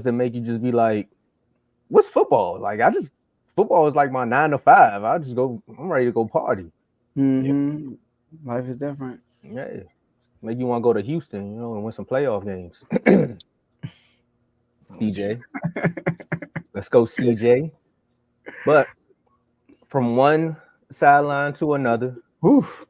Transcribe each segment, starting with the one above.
that make you just be like, what's football? Like football is like my 9 to 5. I just go. I'm ready to go party. Mm-hmm. Life is different. Yeah, make you want to go to Houston, and win some playoff games. CJ, let's go, CJ. But from one sideline to another, Oof.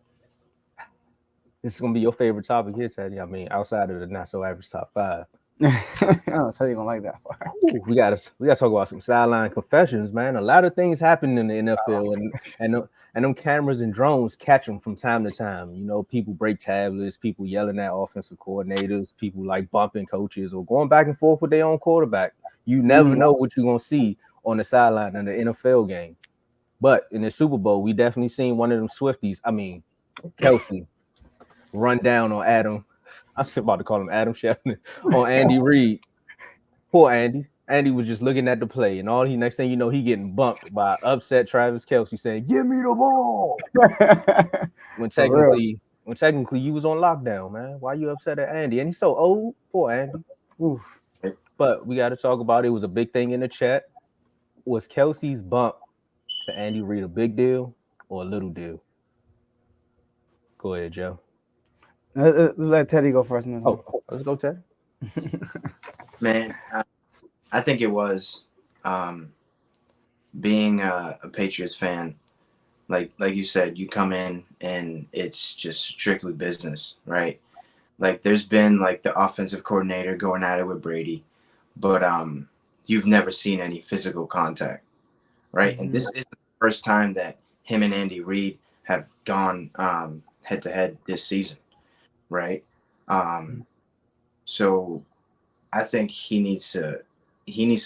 this is gonna be your favorite topic here, Teddy. I mean, outside of the not so average top five. I don't tell you gonna like that part. Ooh, we gotta talk about some sideline confessions, man. A lot of things happen in the NFL, and them cameras and drones catch them from time to time. People break tablets, people yelling at offensive coordinators, people like bumping coaches or going back and forth with their own quarterback. You never Mm-hmm. know what you're gonna see on the sideline in the NFL game. But in the Super Bowl, we definitely seen one of them Swifties. I mean, Kelce run down on Adam. I'm still about to call him Adam Schefter on Andy Reid. Poor Andy. Andy was just looking at the play, and next thing you know, he getting bumped by upset Travis Kelce saying, "Give me the ball." When For real. technically you was on lockdown, man. Why you upset at Andy? And he's so old. Poor Andy. Oof. But we got to talk about it. It was a big thing in the chat. Was Kelsey's bump to Andy Reid a big deal or a little deal? Go ahead, Joe. Let's let Teddy go first in this one. Oh, let's go, Ted. Man, I think it was. Being a Patriots fan, like you said, you come in and it's just strictly business, right? Like there's been like the offensive coordinator going at it with Brady, but you've never seen any physical contact, right? And this is the first time that him and Andy Reid have gone head to head this season, right? Um, so I think he needs to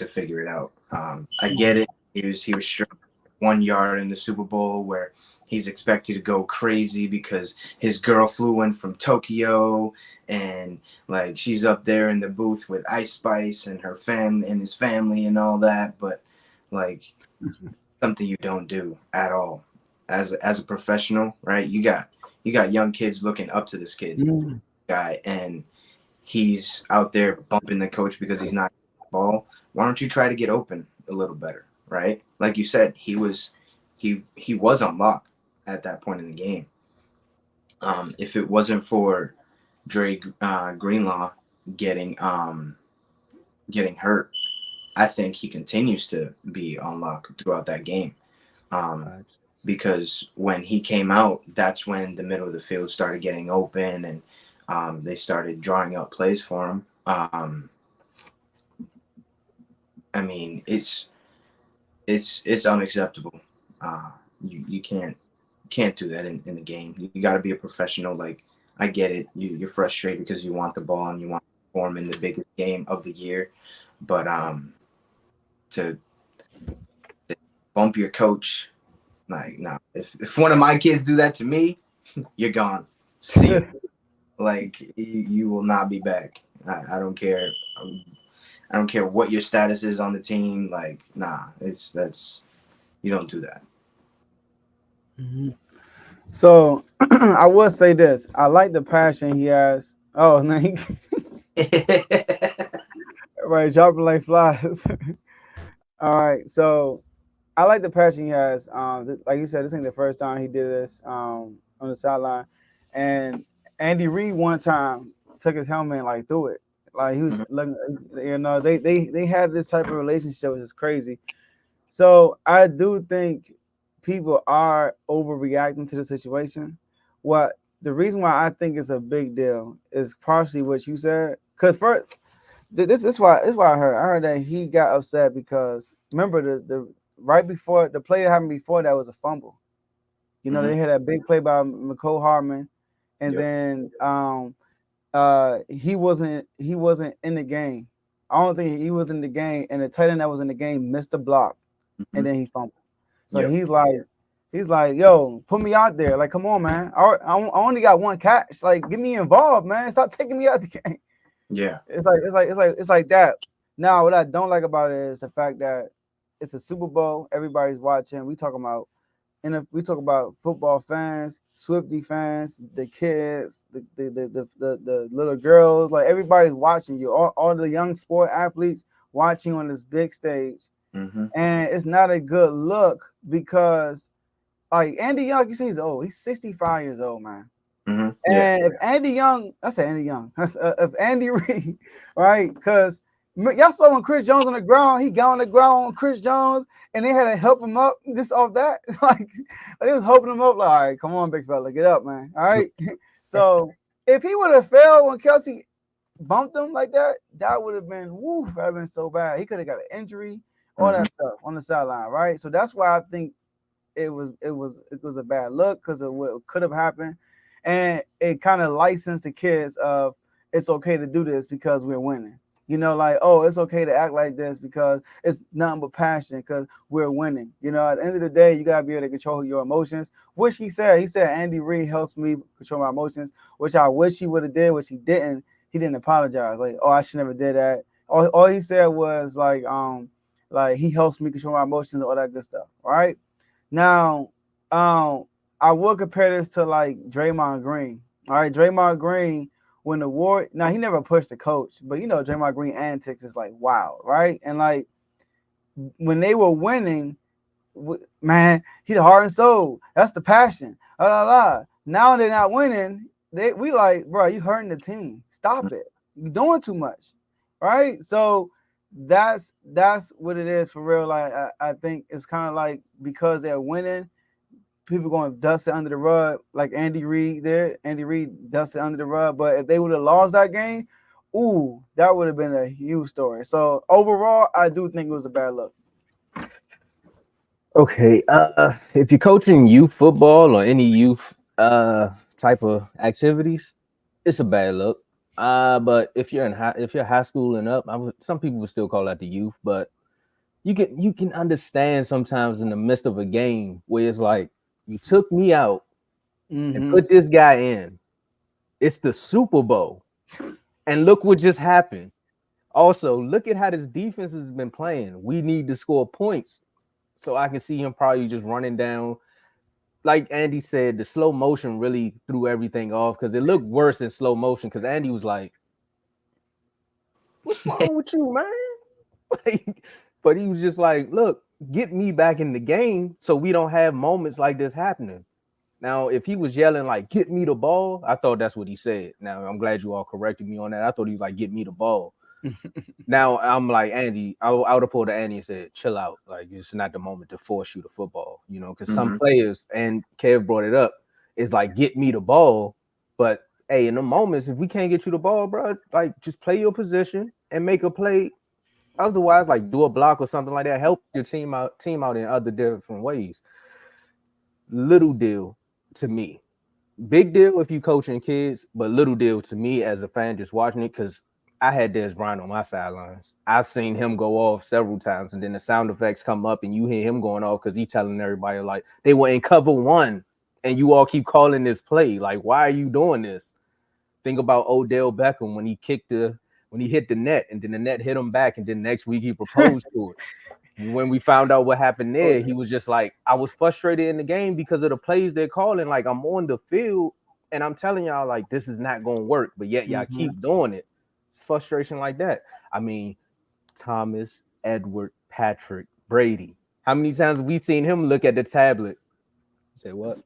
figure it out. I get it. He was struck 1 yard in the Super Bowl where he's expected to go crazy because his girl flew in from Tokyo and like she's up there in the booth with Ice Spice and her family and his family and all that. But like something you don't do at all as a professional, right? You got young kids looking up to this kid Mm. guy and he's out there bumping the coach because he's not getting the ball. Why don't you try to get open a little better, right? Like you said, he was on lock at that point in the game. If it wasn't for Dre Greenlaw getting getting hurt, I think he continues to be on lock throughout that game. Um, Facts. because when he came out, that's when the middle of the field started getting open and they started drawing up plays for him. I mean, it's unacceptable. You can't do that in the game. You got to be a professional. Like I get it. You're frustrated because you want the ball and you want to perform in the biggest game of the year, but to bump your coach, like nah. If one of my kids do that to me, you're gone. See ya. Like you will not be back. I don't care. I don't care what your status is on the team. Like nah, that's you don't do that. Mhm. So I will say this: I like the passion he has. Oh, no, right, dropping like flies. All right, so I like the passion he has. Like you said, this ain't the first time he did this on the sideline, and Andy Reid one time took his helmet and like threw it. Like he was Mhm. looking, they have this type of relationship, which is crazy. So I do think people are overreacting to the situation. What the reason why I think it's a big deal is partially what you said. Cause first, this is why I heard that he got upset because remember the right before the play that happened before that was a fumble. Mhm. They had a big play by McCole Harmon, and Yep. then he wasn't in the game. I don't think he was in the game, and the tight end that was in the game missed the block, and Mhm. then he fumbled. So Yep. he's like, yo, put me out there. Like, come on, man. I only got one catch. Like, get me involved, man. Stop taking me out the game. Yeah. It's like that. Now, what I don't like about it is the fact that it's a Super Bowl. Everybody's watching. We talk about football fans, Swifty fans, the kids, the little girls. Like everybody's watching you. All the young sport athletes watching on this big stage, Mm-hmm. and it's not a good look because like Andy Young, like you say, he's old. He's 65 years old, man. Mm-hmm. Yeah. And if Andy Young, I say Andy Young, if Andy Reid, right? Because y'all saw when Chris Jones on the ground, he got on the ground on Chris Jones, and they had to help him up just off that. like they was helping him up, like, all right, come on, big fella, get up, man. All right. So if he would have failed when Kelce bumped him like that, that would have been woof, that would have been so bad. He could have got an injury, all that stuff on the sideline, right? So that's why I think it was a bad look because of what could have happened, and it kind of licensed the kids of it's okay to do this because we're winning. You know, like, oh, it's okay to act like this because it's nothing but passion because we're winning. You know, at the end of the day, you gotta be able to control your emotions. Which he said Andy Reid helps me control my emotions, which I wish he would have did, which he didn't. He didn't apologize. Like, oh, I should never did that. All he said was like he helps me control my emotions, all that good stuff. Right. Now, I will compare this to like Draymond Green. All right, Draymond Green, when the war, now he never pushed the coach, but you know, Draymond Green antics is like wow, right? And like when they were winning, man, he the heart and soul. That's the passion. Now they're not winning. We like, bro, you hurting the team. Stop it. You're doing too much, right? So that's what it is for real. Like I think it's kind of like because they're winning, people going to dust it under the rug, like Andy Reid did. Andy Reid dusted under the rug. But if they would have lost that game, ooh, that would have been a huge story. So overall, I do think it was a bad look. Okay, if you're coaching youth football or any youth type of activities, it's a bad look. But if you're high school and up, some people would still call that the youth, but you can understand sometimes in the midst of a game where it's like you took me out and put this guy in. It's the Super Bowl, and look what just happened. Also, look at how this defense has been playing. We need to score points. So I can see him probably just running down. Like Andy said, the slow motion really threw everything off because it looked worse in slow motion because Andy was like, what's wrong with you, man? Like, but he was just like, look, get me back in the game so we don't have moments like this happening. Now, if he was yelling like, get me the ball, I thought that's what he said. Now, I'm glad you all corrected me on that. I thought he was like, get me the ball. Now I'm like, Andy, I would have pulled to Andy and said, chill out. Like, it's not the moment to force you the football, you know, because some players, and Kev brought it up, is like, get me the ball. But hey, in the moments, if we can't get you the ball, bro, like just play your position and make a play. Otherwise, like do a block or something like that. Help your team out in other different ways. Little deal to me. Big deal if you coaching kids, but little deal to me as a fan just watching it because I had Dez Bryant on my sidelines. I've seen him go off several times, and then the sound effects come up, and you hear him going off because he's telling everybody like they were in cover one, and you all keep calling this play. Like, why are you doing this? Think about Odell Beckham when he hit the net, and then the net hit him back, and then next week he proposed to it. When we found out what happened there, he was just like, I was frustrated in the game because of the plays they're calling. Like, I'm on the field, and I'm telling y'all like this is not going to work, but yet y'all keep doing it. It's frustration like that. I mean, Thomas, Edward, Patrick, Brady. How many times have we seen him look at the tablet? Say what?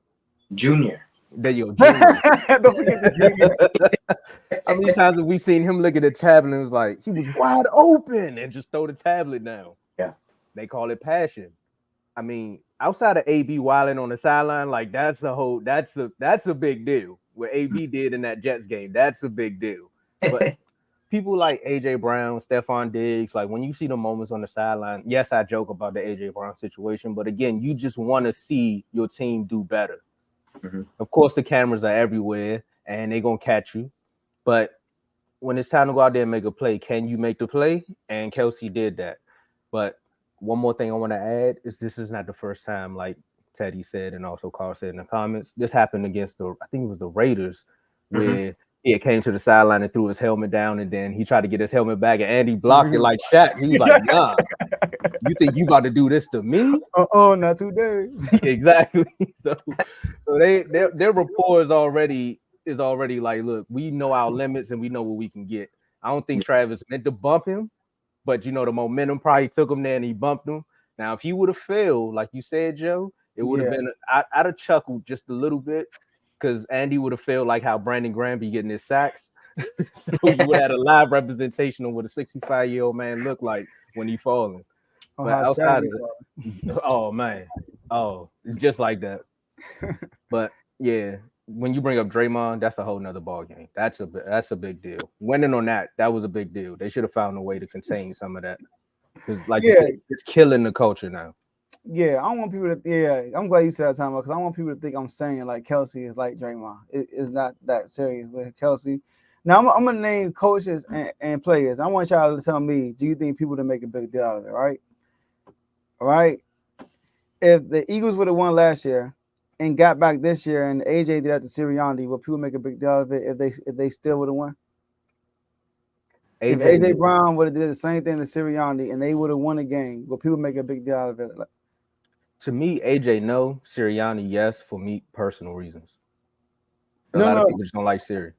Junior. There you go, Junior. Don't forget the Junior. How many times have we seen him look at the tablet and was like, he was wide open and just throw the tablet down? Yeah. They call it passion. I mean, outside of AB wilding on the sideline, like that's a big deal. What AB did in that Jets game, that's a big deal. But people like AJ Brown, Stephon Diggs, like when you see the moments on the sideline, yes, I joke about the AJ Brown situation, but again, you just want to see your team do better. Of course, the cameras are everywhere and they're gonna catch you. But when it's time to go out there and make a play, can you make the play? And Kelce did that. But one more thing I want to add is this is not the first time, like Teddy said, and also Carl said in the comments, this happened against I think it was the Raiders, where he came to the sideline and threw his helmet down, and then he tried to get his helmet back, and Andy blocked it like Shaq. He was like, nah, you think you about to do this to me? Not 2 days. Exactly. So their rapport is already like, look, we know our limits and we know what we can get. I don't think Travis meant to bump him, but you know the momentum probably took him there and he bumped him. Now, if he would have failed, like you said, Joe, it would have Yeah. been. I'd have chuckled just a little bit because Andy would have felt like how Brandon Graham be getting his sacks. So you would have had a live representation of what a 65-year-old man looked like when he falling. Oh, But how outside shaggy of was. it, oh man, oh, it's just like that. But yeah, when you bring up Draymond, that's a whole nother ball game. That's a big deal. Winning on that was a big deal. They should have found a way to contain some of that because, like you Yeah, said, it's killing the culture now. yeah. I don't want people to. Yeah, I'm glad you said that time because I want people to think I'm saying like Kelce is like Draymond. It's not that serious with Kelce. Now I'm gonna name coaches and players. I want y'all to tell me: do you think people to make a big deal out of it? Right? All right. If the Eagles would have won last year and got back this year, and AJ did that to Sirianni, would people make a big deal out of it if they still would have won? If AJ, AJ Brown would have did the same thing to Sirianni and they would have won a game, would people make a big deal out of it? to me, AJ no, Sirianni yes, for me personal reasons. A No, lot of no. people just don't like Siri.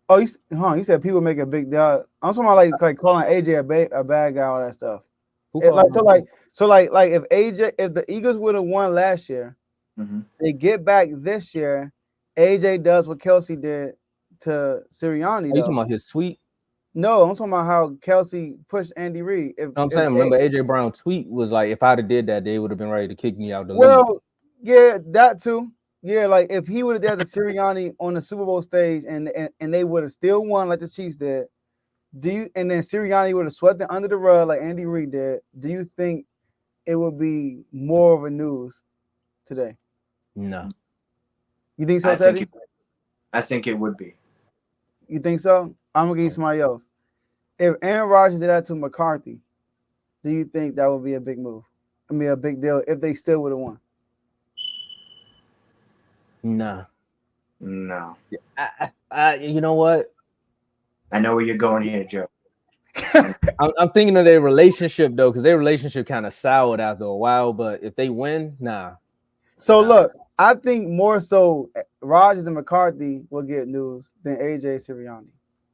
Oh, you said people make a big deal. I'm talking about like calling AJ a bad guy, all that stuff. Who It, like called him? so if the Eagles would have won last year, they get back this year, AJ does what Kelce did to Sirianni Are you talking though. about his tweet? No, I'm talking about how Kelce pushed Andy Reid. No, I'm saying, remember AJ Brown tweet was like, if I'd have did that, they would have been ready to kick me out the league. Well, yeah, that too. Yeah, like if he would have done the Sirianni on the Super Bowl stage and they would have still won like the Chiefs did, and then Sirianni would have swept it under the rug like Andy Reid did, do you think it would be more of a news today? No. You think so, Teddy? I think it would be. You think so? I'm gonna give you somebody else. If Aaron Rodgers did that to McCarthy, do you think that would be a big move? I mean, a big deal if they still would have won. Nah. No. You know what? I know where you're going here, Joe. I'm thinking of their relationship though, because their relationship kind of soured after a while. But if they win, nah. So look, I think more so Rodgers and McCarthy will get news than AJ Sirianni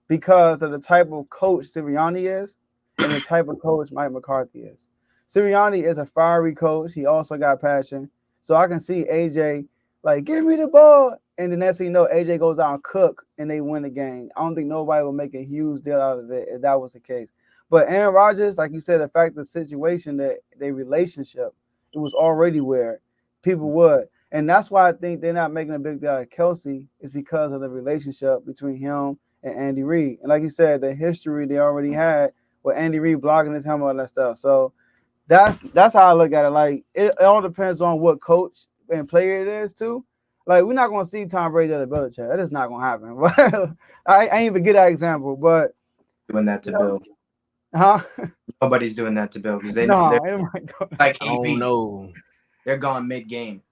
because of the type of coach Sirianni is and the type of coach Mike McCarthy is. Sirianni is a fiery coach. He also got passion. So I can see AJ like, give me the ball. And the next thing you know, AJ goes out and cook and they win the game. I don't think nobody will make a huge deal out of it if that was the case. But Aaron Rodgers, like you said, the fact the situation that their relationship, it was already where people would. And that's why I think they're not making a big deal out of Kelce is because of the relationship between him and Andy Reid. And like you said, the history they already had with Andy Reid blocking his helmet and that stuff. So that's how I look at it. Like it all depends on what coach and player it is too. Like we're not gonna see Tom Brady at a Belichick. That is not gonna happen. I ain't even get that example, but doing that to Bill. Huh? Nobody's doing that to Bill because they're like AB. I don't know. They're gone mid-game.